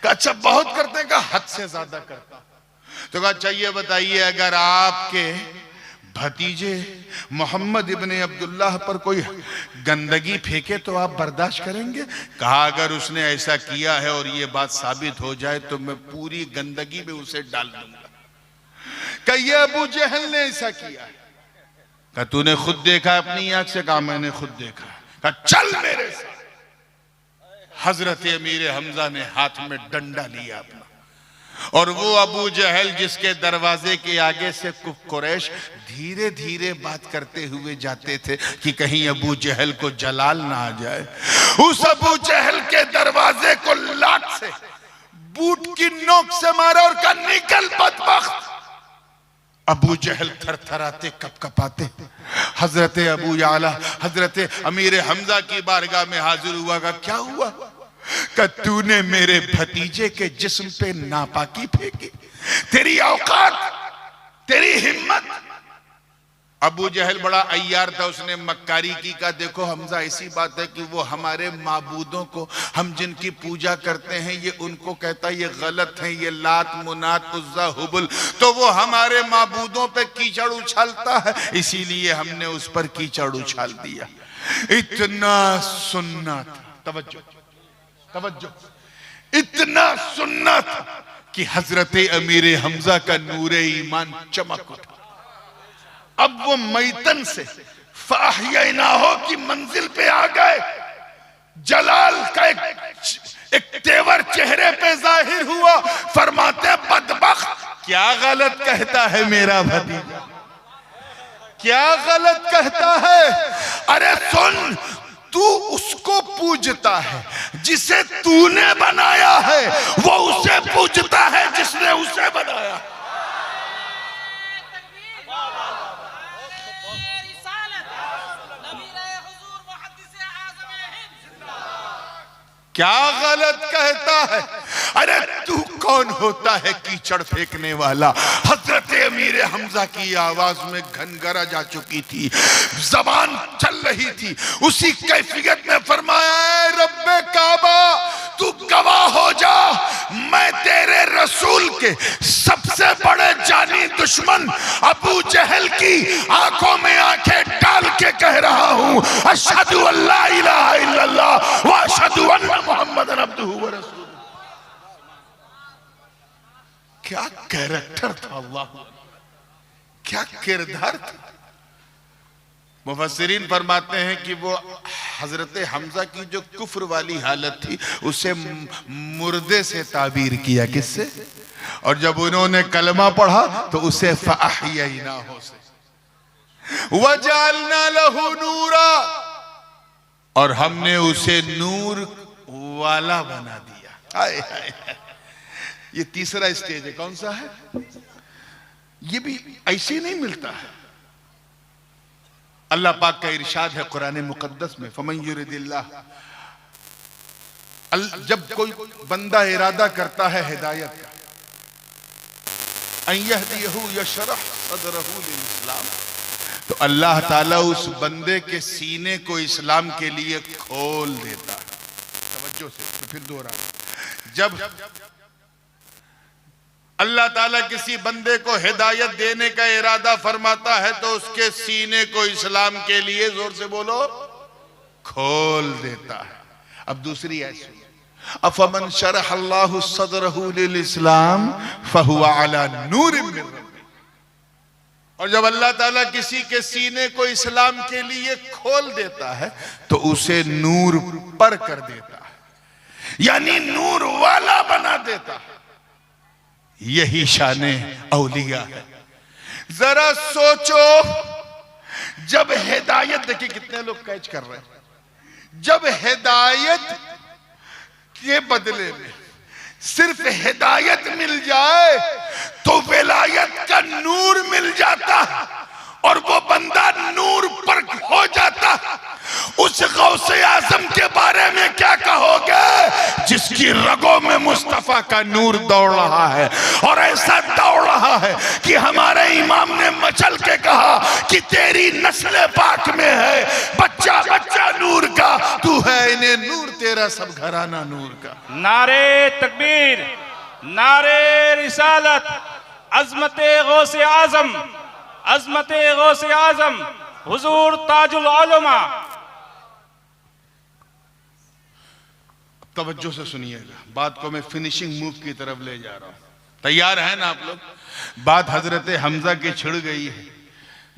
अच्छा बहुत करते हैं? हद से ज्यादा करता। तो कहा चाहिए बताइए, अगर आपके भतीजे मोहम्मद इब्ने अब्दुल्ला पर कोई गंदगी फेंके तो आप बर्दाश्त करेंगे? कहा अगर उसने ऐसा किया है और ये बात साबित हो जाए तो मैं पूरी गंदगी में उसे डाल दूंगा। कहिए अबू जहल ने ऐसा किया है? कहा तूने खुद देखा अपनी आंख से? कहा मैंने खुद देखा। कहा चल मेरे साथ। हजरत अमीर हमजा ने हाथ में डंडा लिया अपना, और वो अबू जहल जिसके दरवाजे के आगे से कुरैश धीरे धीरे बात करते हुए जाते थे कि कहीं अबू जहल को जलाल ना आ जाए, उस अबू जहल के दरवाजे को लात से बूट की नोक से मारा और कहा निकल बदबख्त। अबू जहल थरथराते कपकपाते हजरत अबू याला हजरत अमीर हमजा की बारगाह में हाजिर हुआ। का क्या हुआ? का तूने मेरे भतीजे के जिस्म पे नापाकी फेंकी? तेरी औकात, तेरी हिम्मत। अबू जहल बड़ा अय्यार था, उसने मक्कारी की। का देखो हमजा, ऐसी बात है कि वो हमारे माबूदों को, हम जिनकी पूजा करते हैं, ये उनको कहता ये गलत है, ये लात मुनात उज्जा हुबुल, तो वो हमारे माबूदों पे कीचड़ उछालता है, इसीलिए हमने उस पर कीचड़ उछाल दिया। इतना सुन्ना था, तवज्जो तवज्जो, इतना सुन्ना था कि हजरत अमीर हमजा का नूरे ईमान चमक उठा। अब वो मैतन से फाहिया हो की मंजिल पे आ गए। जलाल का एक तेवर चेहरे पे जाहिर हुआ। फरमाते बदबख्त, क्या गलत कहता है मेरा भतीजा, क्या गलत कहता है? अरे सुन, तू उसको पूजता है जिसे तूने बनाया है, वो उसे पूजता है जिसने उसे बनाया। क्या गलत कहता है? अरे तू कौन होता है कीचड़ फेंकने वाला? हजरत अमीर हमजा की आवाज में घनगरज आ चुकी थी, जबान चल रही थी। उसी कैफियत में फरमाया, रब्बे काबा तू गवाह हो जा, मैं तेरे रसूल के सबसे बड़े जानी दुश्मन अबू जहल की आंखों में आंखें डाल के कह रहा हूं, अशहदु अल्ला इलाहा इल्लल्लाह व अशहदु अन्ना मुहम्मदन अब्दुहु व रसूलुहु। क्या कैरेक्टर था अल्लाह, क्या किरदार था। मुफस्सिरीन फरमाते हैं कि वो हजरत हमजा की जो कुफ्र वाली हालत थी उसे मुर्दे से ताबीर किया। किससे? और जब उन्होंने कलमा पढ़ा तो उसे फअहयैनाहु से वजअलना लहू नूरा, और हमने उसे नूर वाला बना दिया। हाय हाय, ये तीसरा स्टेज है। कौन सा है? ये भी ऐसे नहीं मिलता है। अल्लाह पाक का इरशाद है कुरान मुकद्दस में, फमन युरिदिल्लाह, जब कोई बंदा इरादा करता है हिदायत का, अन यहदियहु यशरह सदरहु लिल इस्लाम, तो अल्लाह ताला उस बंदे के सीने को इस्लाम के लिए खोल देता है। तवज्जो से फिर दोहरा, जब अल्लाह ताला किसी बंदे को हिदायत देने का इरादा फरमाता है तो उसके सीने को इस्लाम के लिए, जोर से बोलो, खोल देता है। अब दूसरी ऐसी, अफमन शरह अल्लाहु सदरहु लिल इस्लाम फहुवा अला नूरिम मिन रब्बिह, और जब अल्लाह ताला किसी के सीने को इस्लाम के लिए खोल देता है तो उसे नूर पर कर देता है, यानी नूर वाला बना देता है। यही शाने औलिया है। जरा सोचो, जब हिदायत, देखिए कितने लोग कैच कर रहे हैं, जब हिदायत के बदले में सिर्फ हिदायत मिल जाए तो विलायत का नूर मिल जाता है और वो बंदा नूर पर हो जाता है। उस गौसे आजम के बारे में क्या कहोगे जिसकी रगों में मुस्तफा का नूर दौड़ रहा है, और ऐसा दौड़ रहा है कि हमारे इमाम ने मचल के कहा कि तेरी नस्ल पाक में है बच्चा बच्चा नूर का, तू है इन्हें नूर, तेरा सब घराना नूर का। नारे तकबीर, नारे रिसालत, अजमते गौसे आजम, अजमते गौसे आजम हुजूर ताजुल उलमा। तवज्जो से सुनिएगा, बात को मैं फिनिशिंग मूव की तरफ ले जा रहा हूं। तैयार है ना आप लोग? बात हजरत हमजा की छिड़ गई है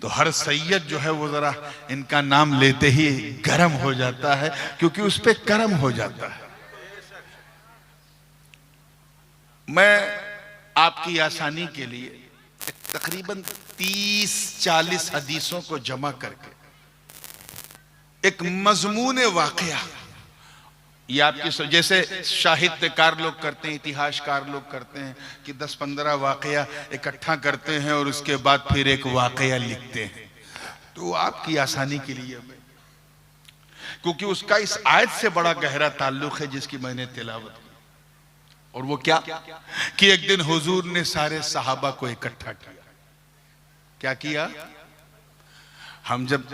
तो हर सैयद जो है वो जरा इनका नाम लेते ही गर्म हो जाता है, क्योंकि उस पे कर्म हो जाता है। मैं आपकी आसानी के लिए तकरीबन 30-40 हदीसों को जमा करके एक मजमून वाकया, ये आपकी जैसे साहित्यकार लोग करते हैं, इतिहासकार लोग करते हैं कि 10-15 वाकया इकट्ठा करते हैं और उसके बाद फिर एक वाकया लिखते हैं, तो आपकी आसानी के लिए, क्योंकि उसका इस आयत से बड़ा गहरा ताल्लुक है जिसकी मैंने तिलावत की। और वो क्या कि एक दिन हुजूर ने सारे सहाबा को इकट्ठा किया। क्या किया?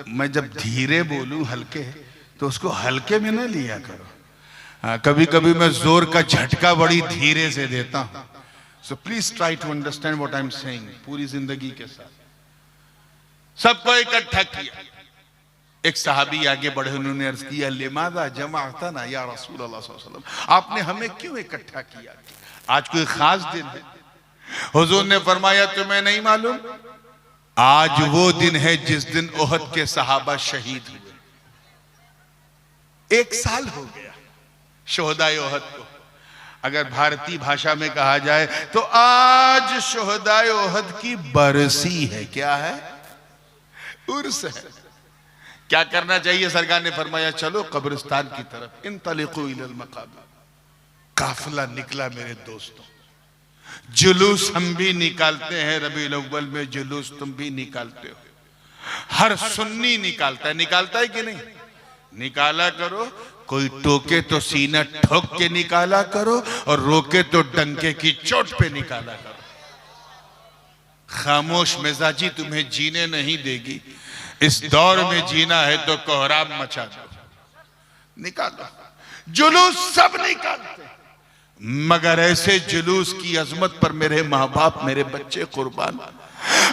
मैं जब धीरे बोलूं हल्के, तो उसको हल्के में ना लिया करो। कभी कभी मैं जोर का झटका बड़ी धीरे से देता हूं, so please try to understand what I am saying पूरी जिंदगी के साथ। सबको इकट्ठा किया। एक सहाबी आगे बढ़े, उन्होंने अर्ज किया, लिमादा जमाअतना या रसूल अल्लाह सल्लल्लाहु अलैहि वसल्लम, आपने हमें क्यों इकट्ठा किया? आज कोई खास दिन है? हुजूर ने फरमाया, तुम्हें नहीं मालूम? आज वो दिन है जिस दिन ओहद के सहाबा शहीद हुए। 1 साल हो गया शोहदाए ओहद को। अगर भारतीय भाषा में कहा जाए तो आज शोहदाए ओहद की बरसी है। क्या है? उर्स है। क्या करना चाहिए? सरकार ने फरमाया, चलो कब्रिस्तान की तरफ, इंतलिकू इलल मकाबिर। काफिला निकला मेरे दोस्तों। जुलूस हम भी निकालते हैं, रबीउल अव्वल में जुलूस तुम भी निकालते हो। हर सुन्नी निकालता है कि नहीं? निकाला करो, कोई टोके तो सीना ठोक के निकाला करो और रोके तो डंके की चोट पे निकाला करो। खामोश मिजाजी तुम्हें जीने नहीं देगी। इस दौर में जीना है तो कोहराम मचा दो, निकालो। जुलूस सब निकालते, मगर ऐसे जुलूस की अजमत पर मेरे माँ बाप, मेरे बच्चे कुर्बान।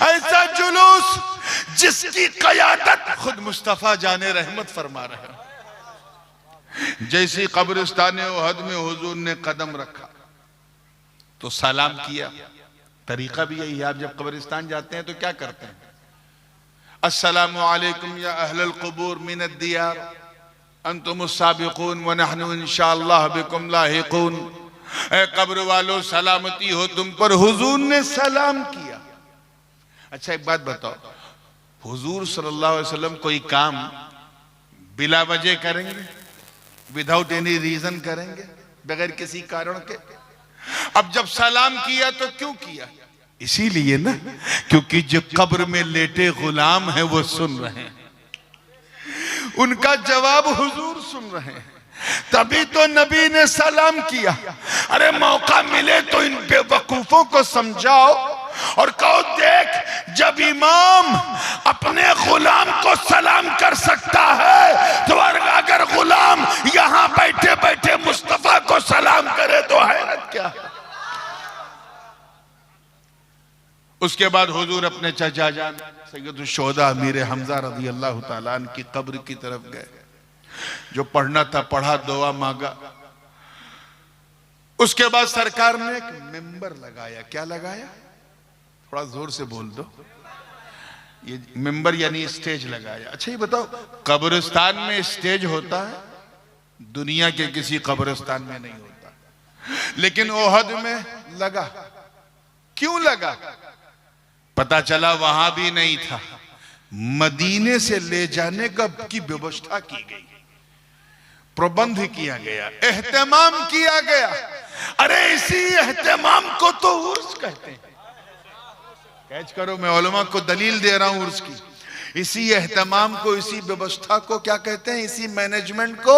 ऐसा जुलूस जिसकी क़यादत खुद मुस्तफा जाने रहमत फरमा रहे हैं। जैसी कब्रिस्तान उहद में हुजूर ने कदम रखा तो सलाम किया। तरीका भी यही है, आप जब कब्रिस्तान जाते हैं तो क्या करते हैं? अस्सलामु अलैकुम या अहलल क़ुबूर मिनद दियार अंतुमुस साबिक़ून व नहनु इंशाअल्लाह बिकुम लाहिक़ून। ए कब्र वालों, सलामती हो तुम पर। हुजूर ने सलाम किया। अच्छा एक बात बताओ, हुजूर सल्लल्लाहु अलैहि वसल्लम कोई काम बिला वजह करेंगे? विदाउट एनी रीजन करेंगे? बगैर किसी कारण के? अब जब सलाम किया तो क्यों किया? इसीलिए ना, क्योंकि जो कब्र में लेटे गुलाम हैं वो सुन रहे हैं, उनका जवाब हुजूर सुन रहे हैं, तभी तो नबी ने सलाम किया। अरे मौका मिले तो इन बेवकूफों को समझाओ और कहो, देख जब इमाम अपने गुलाम को सलाम कर सकता है तो अगर गुलाम यहां बैठे बैठे मुस्तफा को सलाम करे तो हैरत क्या है। उसके बाद हुजूर अपने चाचा जान सैयदुल शुहदा अमीर हमजा रज़ी अल्लाह तआला अन्हु की कब्र की तरफ गए। जो पढ़ना था पढ़ा, दुआ मांगा। उसके बाद सरकार ने एक मिंबर लगाया। क्या लगाया? थोड़ा जोर से बोल दो। ये मिंबर यानी स्टेज लगाया। अच्छा ये बताओ, कब्रिस्तान में स्टेज होता है? दुनिया के किसी कब्रिस्तान में नहीं होता, लेकिन ओहद में लगा। क्यों लगा? पता चला वहां भी नहीं था, मदीने से ले जाने का की व्यवस्था की गई, प्रबंध किया गया, एहतमाम किया गया। अरे इसी एहतमाम को तो उर्स कहते हैं। कैच करो, मैं उलमा को दलील दे रहा हूं उर्स की। इसी एहतमाम को, इसी व्यवस्था को क्या कहते हैं? इसी मैनेजमेंट को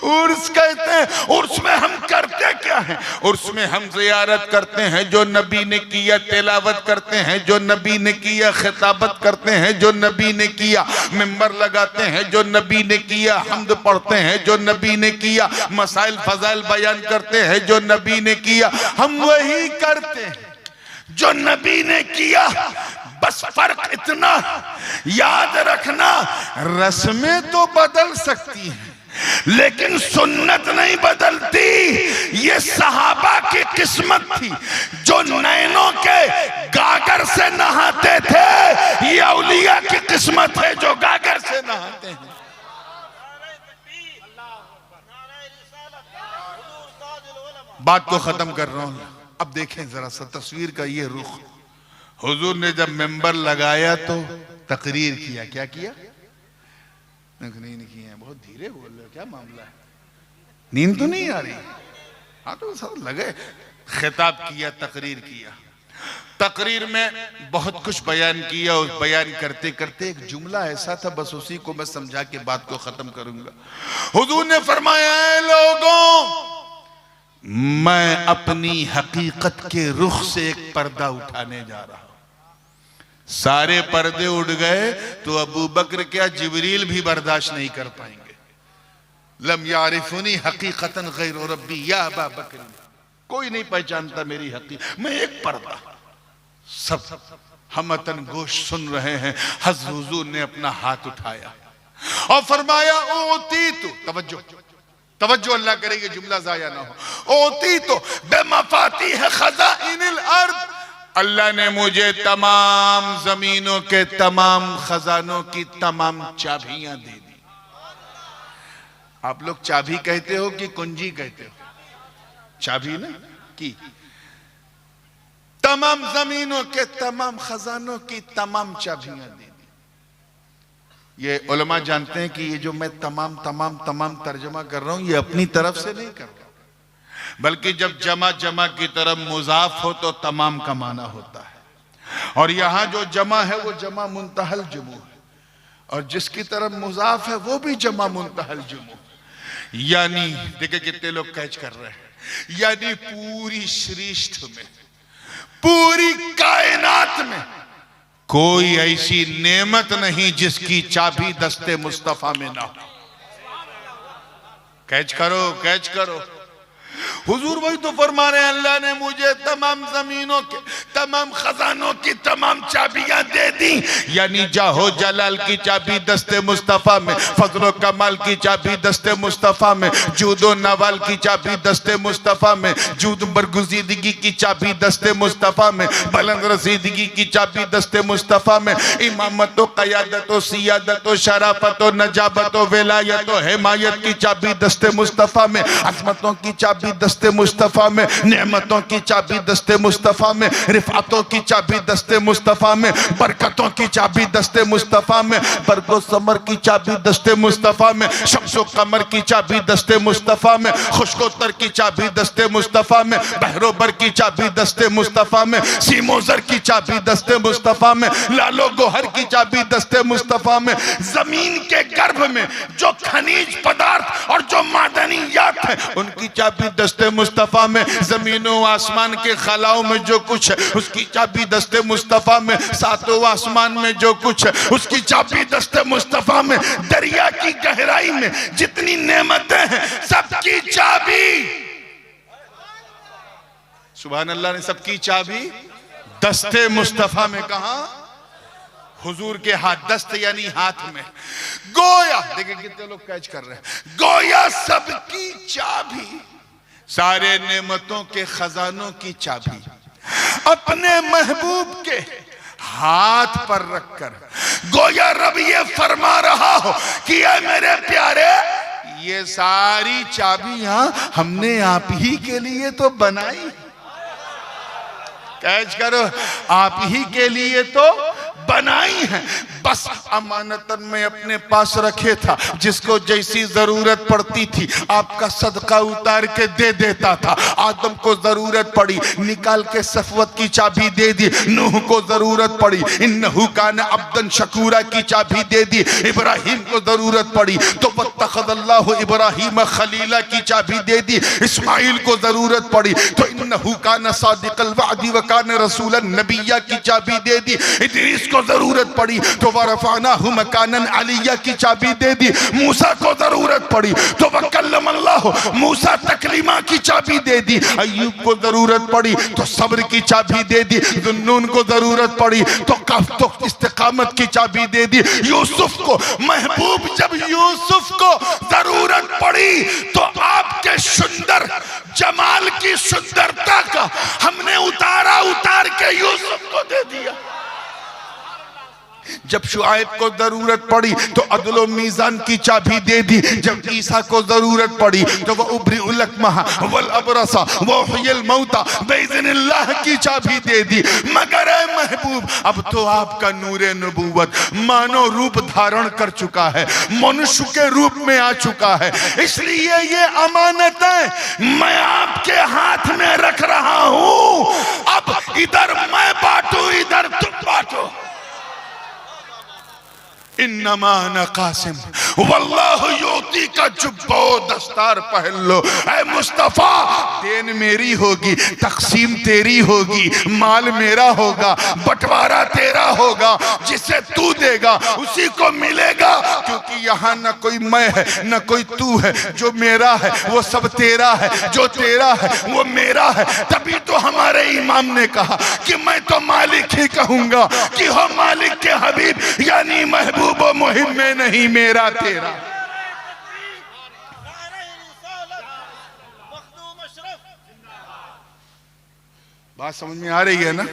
उर्स कहते हैं। उर्स में हम करते क्या हैं? उर्स में हम ज़ियारत करते हैं जो नबी ने किया, तिलावत करते हैं जो नबी ने किया, खिताबत करते हैं जो नबी ने किया, मिंबर लगाते हैं जो नबी ने किया, हम्द पढ़ते हैं जो नबी ने किया, मसाइल फजाइल बयान करते हैं जो नबी ने किया। हम वही करते हैं जो नबी ने किया। बस फर्क इतना याद रखना, रस्में तो बदल सकती हैं लेकिन सुन्नत नहीं बदलती। ये सहाबा की किस्मत थी जो नैनों के गागर से नहाते थे। ये औलिया की किस्मत है जो गागर से नहाते हैं। बात को खत्म कर रहा हूं। अब देखें जरा सा तस्वीर का ये रुख। हुजूर ने जब मेंबर लगाया तो तकरीर किया। क्या किया? नहीं किया। बहुत धीरे बोल रहे हो, क्या मामला है? नींद तो नहीं आ रही? हाँ तो सब लगे। खिताब किया, तकरीर किया। तकरीर में बहुत कुछ बयान किया। उस बयान करते करते एक जुमला ऐसा था, बस उसी को मैं समझा के बात को खत्म करूंगा। हुजूर ने फरमाया, ऐ लोगों, मैं अपनी हकीकत के रुख से एक पर्दा उठाने जा रहा हूं। सारे पर्दे उड़ गए तो अबू बकर क्या, जिब्रील भी बर्दाश्त नहीं कर पाएंगे। लम यारिफुनी हकीकतन गैर रब्बी या अबा बकर, कोई नहीं पहचानता मेरी हकीकत। मैं एक पर्दा। सब हमतन गोश सुन रहे हैं। हज़रत हुजूर ने अपना हाथ उठाया और फरमाया, ओती तो तवज्जो अल्लाह करेगी, जुमला जाया ना हो। ओती तो बेमफाती है खज़ाइनिल अर्द, अल्लाह ने मुझे तमाम जमीनों के तमाम खजानों की तमाम चाबियां दे दी। आप लोग चाबी कहते हो कि कुंजी कहते हो? चाबी ना की। तमाम जमीनों के तमाम खजानों की तमाम चाबियां दे दी। ये उलमा जानते हैं कि ये जो मैं तमाम तमाम तमाम तर्जमा कर रहा हूं, ये अपनी तरफ से नहीं कर रहा, बल्कि जब जमा जमा की तरफ मुजाफ हो तो तमाम का माना होता है। और यहां जो जमा है वो जमा मुंतहल जुमू है, और जिसकी तरफ मुजाफ है वो भी जमा मुंतहल जुमू। यानी देखिए कितने लोग कैच कर रहे हैं, यानी पूरी सृष्टि में, पूरी कायनात में कोई ऐसी नेमत नहीं जिसकी चाबी दस्ते मुस्तफा में ना हो। कैच करो, कैच करो। हुजूर वही तो फरमा रहे हैं, अल्लाह ने मुझे तमाम जमीनों के तमाम खजानों की तमाम चाबियां दे दी, यानी जाहो जलाल की चाबी दस्ते मुस्तफा में, फजलो कमाल की चाबी दस्ते मुस्तफा में, जूदो नवाल की चाबी दस्ते मुस्तफा में, जूद बरगुजीदगी की चाबी दस्ते मुस्तफा में, बुलंद रसीदगी की चाबी दस्ते मुस्तफा में, इमामत व क़यादत व सियादत व शराफत व नजाबत व विलायत व हिमायत की चाबी दस्ते मुस्तफा में, अज़मतों की चाबी दस्ते मुस्तफा में, नेमतों की चाबी दस्ते मुस्तफा में, रिफातों की चाबी दस्ते मुस्तफा में, बरकतों की चाबी दस्ते मुस्तफा में, बरगो समर की चाबी दस्ते मुस्तफा में, शम्सो कमर की चाबी दस्ते मुस्तफा में, खुशकोतर की चाबी दस्ते मुस्तफा में, बहरोबर की चाबी दस्ते मुस्तफा में, सीमोजर की चाबी दस्ते मुस्तफा में, लालो गोहर की चाबी दस्ते मुस्तफा में, जमीन के गर्भ में जो खनिज पदार्थ और जो मादनियात है उनकी चाबी दस्ते मुस्तफा में, जमीनों आसमान के खलाओं में जो कुछ है उसकी चाबी दस्ते मुस्तफा में, सातों आसमान में जो कुछ है उसकी चाबी दस्ते मुस्तफा में, दरिया की गहराई में जितनी नेमतें हैं सबकी चाबी, सुभान अल्लाह ने सबकी चाबी दस्ते मुस्तफा में कहा, हुजूर के हाथ, दस्त यानी हाथ में, गोया देखिए कितने लोग कैच कर रहे हैं, गोया सबकी चाबी, सारे नेमतों के खजानों की चाबी अपने महबूब के हाथ पर रखकर, गोया रब ये फरमा रहा हो कि ऐ मेरे प्यारे, ये सारी चाबियां हमने आप ही के लिए तो बनाई, कैच करो, आप ही के लिए तो बनाई है, बस अमानतन में अपने पास रखे था, जिसको जैसी जरूरत पड़ती थी आपका सदका उतार के दे देता था, आदम को जरूरत पड़ी निकाल के सफवत की चाबी दे दी, नूह को जरूरत पड़ी इन्नहु कान अब्दन शकूरा की चाबी दे दी, इब्राहिम को जरूरत पड़ी तो वत्तखज़ल्लाहु इब्राहीम खलीला की चाबी दे दी, इस्माइल को जरूरत पड़ी तो इन्नहु कान सादिक़ल वअदी व कान रसूलन नबिय्या की चाबी दे दी, इदरीस को जरूरत पड़ी तो वरफ़अनाहु मकानन अलिय्या की चाबी दे दी, मूसा को जरूरत पड़ी तो वकल्लमल्लाहु मूसा तकलीमा की चाबी दे दी, अय्यूब को जरूरत पड़ी तो सब्र की चाबी दे दी, ज़ुन्नून को जरूरत पड़ी तो कफ तो इस्तिकामत की चाबी दे दी, यूसुफ को महबूब जब यूसुफ को जरूरत पड़ी तो आपके सुंदर जमाल की सुंदरता का हमने उतार के यूसुफ को दे दिया, जब शुआइब को जरूरत पड़ी तो अदलो मीजान की चाबी दे दी, जब ईसा को जरूरत पड़ी तो वह उब्रिउल अकमह वल अबरसा व हुयल मौता बिइज़्निल्लाह की चाबी दे दी, मगर ऐ महबूब अब तो आपका नूरे नबूवत मानो रूप धारण कर चुका है, मनुष्य के रूप में आ चुका है, इसलिए ये अमानतें मैं आपके हाथ में रख रहा हूं, अब इधर मैं बांटू इधर तुम बांटो, इन्नमा अना कासिम वल्लाहु युती का जुब्बो दस्तार पहन लो, ऐ मुस्तफा देन मेरी होगी, तकसीम तेरी होगी, माल मेरा होगा, बंटवारा तेरा होगा, जिसे तू देगा उसी को मिलेगा, क्योंकि यहाँ न कोई मैं है न कोई तू है, जो मेरा है वो सब तेरा है, जो तेरा है वो मेरा है, तभी तो हमारे इमाम ने कहा कि मैं तो मालिक ही कहूंगा कि हो मालिक के हबीब, यानी महबूब वो मुहिम में नहीं मेरा तेरा। बात समझ में आ रही है ना?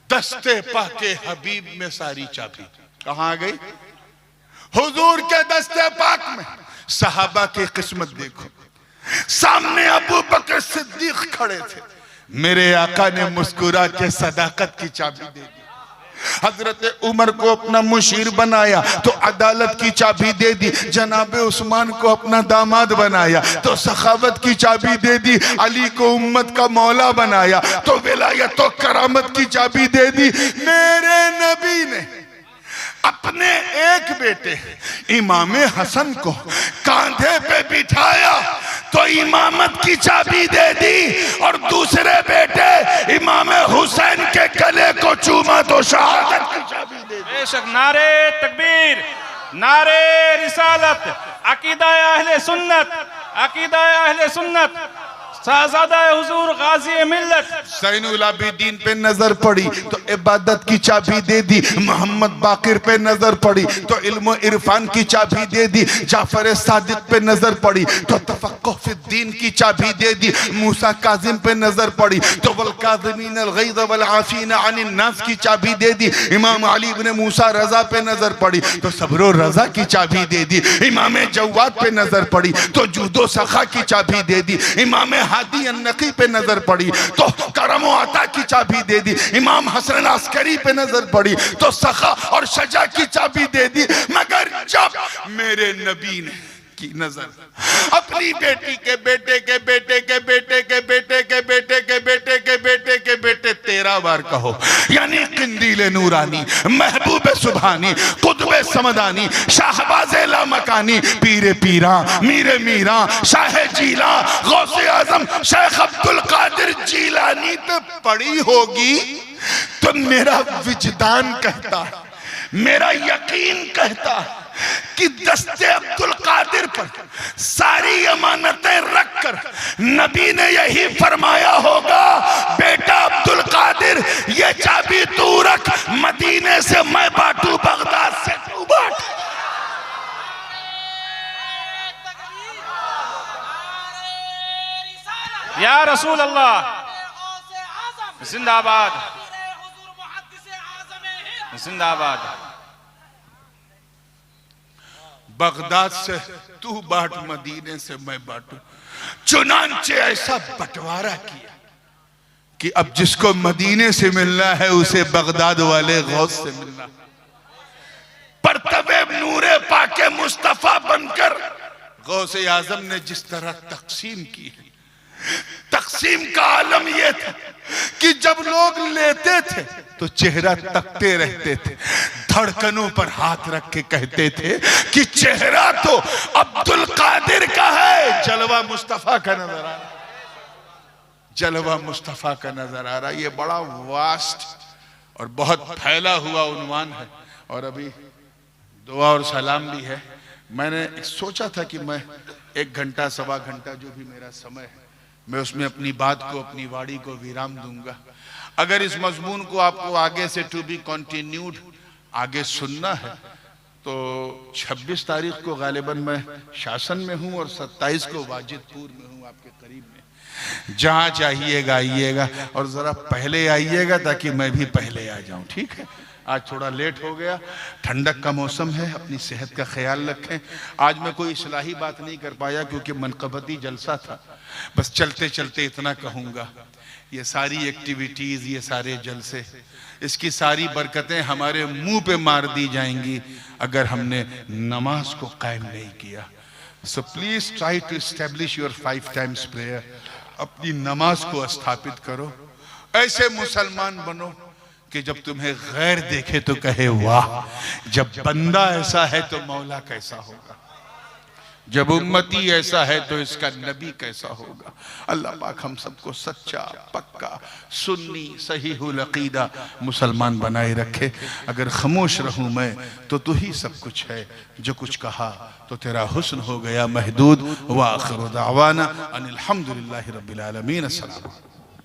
दस्ते पाके हबीब में सारी चाबी कहां आ गई? हुजूर के दस्ते पाक में। सहाबा की किस्मत देखो, सामने अबू बकर सिद्दीक खड़े थे, मेरे आका ने मुस्कुरा के सदाकत की चाबी दे दी, हजरत उमर को अपना मुशीर बनाया तो अदालत की चाबी दे दी, जनाबे उस्मान को अपना दामाद बनाया तो सखावत की चाबी दे दी, अली को उम्मत का मौला बनाया तो विलायत और करामत की चाबी दे दी। मेरे नबी ने अपने एक बेटे इमाम हसन को कांधे पे बिठाया तो इमामत की चाबी दे दी, और दूसरे बेटे इमाम हुसैन के गले को चूमा तो शहादत की चाबी दे दी। बेशक नारे तकबीर, नारे रिसालत, अकीदा अहले सुन्नत, अकीदा अहले सुन्नत, साहज़ादा हुजूर गाजी मिल्लत ज़ैनुल आबिदीन पे नजर पड़ी तो इबादत की चाबी दे दी, मोहम्मद बाकिर पे नजर पड़ी तो इल्म इरफान की चाबी दे दी, जाफर सादिक पे नजर पड़ी तो तफक्कुह फिद्दीन की चाबी दे दी, मूसा काजिम पे नजर पड़ी तो वल काज़िमीन अल गैज़ वल आफ़ीना अनिन नास की चाबी दे दी, इमाम अली इब्न मूसा रजा पे नजर पड़ी तो सब्र व रजा की चाबी दे दी, इमाम जव्वाद पे नजर पड़ी तो जूदो सखा की चाबी दे दी, इमाम हादी अन्नकी पे नजर पड़ी तो करम व अता की चाबी दे दी, इमाम हसन अस्करी पे नजर पड़ी तो सखा और शजा की चाबी दे दी। मगर जब मेरे नबी ने की नजर अपनी बेटी के बेटे के बेटे के बेटे के बेटे के बेटे के बेटे के बेटे के बेटे 13 बार कहो, यानी किंदीले नूरानी, महबूब सुभानी, कुतुबे समदानी, शाहबाज़े लामकानी, पीरे पीरा, मीरे मीरा, शाह जीला, गौसे आजम शेख अब्दुल कादिर जीलानी पे पड़ी होगी तो मेरा विजदान कहता, मेरा यकीन कहता कि दस्ते अब्दुल कादिर पर सारी अमानतें रखकर नबी ने यही फरमाया होगा, बेटा अब्दुल कादिर ये चाबी तू रख, मदीने से मैं बांटू, बगदाद से तू बांट। या रसूल अल्लाह जिंदाबाद, जिंदाबाद। बगदाद से तू बांट, मदीने से मैं बांटू। चुनांचे ऐसा बंटवारा किया कि अब जिसको मदीने से मिलना है उसे बगदाद वाले गौस से मिलना। परतबे नूरे पाके मुस्तफा बनकर गौसे आजम ने जिस तरह तकसीम की, तकसीम का आलम यह था कि जब लोग लेते थे तो चेहरा तकते रहते थे, धड़कनों पर हाथ रख के कहते थे कि चेहरा तो अब्दुल कादिर का है, जलवा मुस्तफा का नजर आ रहा, जलवा मुस्तफा का नजर आ रहा। ये बड़ा वास्ट और बहुत फैला हुआ उन्वान है और अभी दुआ और सलाम भी है। मैंने सोचा था कि मैं 1 घंटा सवा घंटा जो भी मेरा समय है मैं उसमें अपनी बात को, अपनी वाणी को विराम दूंगा। अगर इस मजमून को आपको आगे से टू बी कंटिन्यूड आगे सुनना है तो 26 तारीख को गालिबन मैं शासन में हूं और 27 को वाजिदपुर में हूं, आपके करीब में। जहां चाहिएगा आइएगा और जरा पहले आइएगा ताकि मैं भी पहले आ जाऊं, ठीक है। आज थोड़ा लेट हो गया, ठंडक का मौसम है, अपनी सेहत का ख्याल रखें। आज मैं कोई इस्लाही बात नहीं कर पाया क्योंकि मनक़बती जलसा था, बस चलते चलते इतना कहूँगा, ये सारी एक्टिविटीज़, ये सारे जलसे, इसकी सारी बरकतें हमारे मुंह पे मार दी जाएंगी अगर हमने नमाज को कायम नहीं किया। So please try to establish your 5 times prayer, अपनी नमाज को स्थापित करो। ऐसे मुसलमान बनो कि जब तुम्हें गैर देखे तो कहे वाह, जब बंदा ऐसा है तो मौला कैसा होगा, जब उम्मती ऐसा है तो इसका नबी कैसा होगा। अल्लाह पाक हम सबको सच्चा, पक्का, सुन्नी, सहीहुल अकीदा मुसलमान बनाए रखे। अगर खामोश रहूं मैं तो तू ही सब कुछ है, जो कुछ कहा तो तेरा हुस्न हो गया महदूद। व आखिरु दावाना अनिल हम्दुलिल्लाहि रब्बिल आलमीन। अस्सलाम।